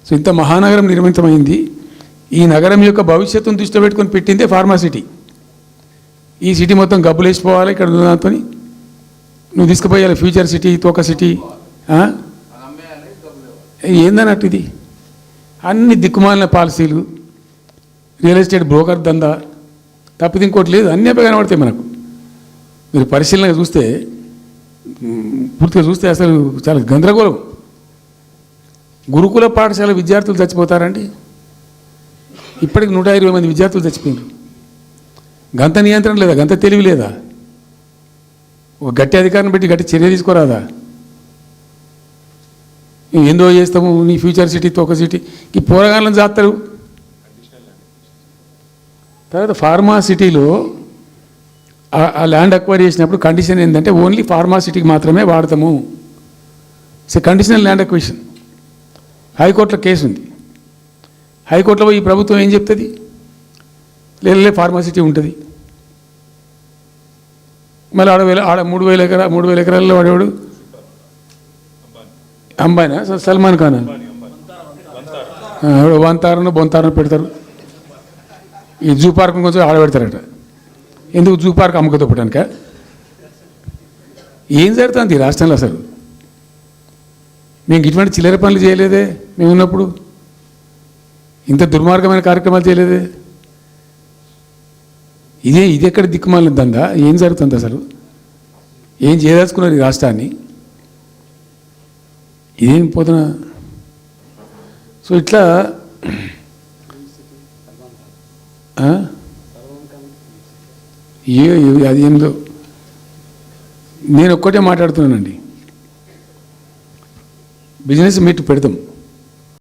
So ఇంత మహానగరం నిర్మితమైంది. ఈ నగరం యొక్క భవిష్యత్తును దృష్టిలో పెట్టుకొని పెట్టిందే ఫార్మాసిటీ. ఈ సిటీ మొత్తం గబ్బులు వేసిపోవాలి ఇక్కడ దాంతో. నువ్వు తీసుకుపోయాలి ఫ్యూచర్ సిటీ, తోక సిటీ ఏందన్నట్టు ఇది. అన్ని దిక్కుమాలిన పాలసీలు, రియల్ ఎస్టేట్ బ్రోకర్ దందా తప్పితే ఇంకోటి లేదు. అన్నీ అవి కనబడతాయి మనకు. మీరు పరిశీలనగా చూస్తే, పూర్తిగా చూస్తే అసలు చాలా గందరగోళం. గురుకుల పాఠశాల విద్యార్థులు చచ్చిపోతారండి. ఇప్పటికి 120 మంది విద్యార్థులు చచ్చిపోయారు. గంత నియంత్రణ లేదా? గంత తెలివి లేదా? ఒక గట్టి అధికారిని పెట్టి గట్టి చర్య తీసుకోరాదా? ఏందో చేస్తాము నీ ఫ్యూచర్ సిటీ, తోక సిటీ, ఈ పోరగాళ్ళని చేస్తారు. తర్వాత ఫార్మా సిటీలో ఆ ల్యాండ్ అక్వైర్ చేసినప్పుడు కండిషన్ ఏంటంటే ఓన్లీ ఫార్మా సిటీకి మాత్రమే వాడతాము. Conditional land acquisition. హైకోర్టులో కేసు ఉంది. హైకోర్టులో ఈ ప్రభుత్వం ఏం చెప్తుంది? లేదు ఫార్మా సిటీ ఉంటుంది. మళ్ళీ ఆడ 3,000 ఎకరాల్లో వాడేవాడు అంబాయినా సల్మాన్ ఖాన్ వంతారను బొంతారను పెడతారు. ఈ జూ పార్క్ కొంచెం ఆడబెడతారట. ఎందుకు? జూ పార్క్ అమ్ముకతోపడానిక? ఏం జరుగుతుంది ఈ రాష్ట్రంలో అసలు? మేము ఇటువంటి చిల్లర పనులు చేయలేదే మేము ఉన్నప్పుడు. ఇంత దుర్మార్గమైన కార్యక్రమాలు చేయలేదే. ఇది ఎక్కడ దిక్కుమాలిన దందా? ఏం జరుగుతుంది అసలు? ఏం చేయదలుచుకున్నారు ఈ రాష్ట్రాన్ని? ఇదేం పోతున్న. సో ఇట్లా అది ఏందో. నేను ఒక్కటే మాట్లాడుతున్నానండి. బిజినెస్ మీట్ పెడతాం.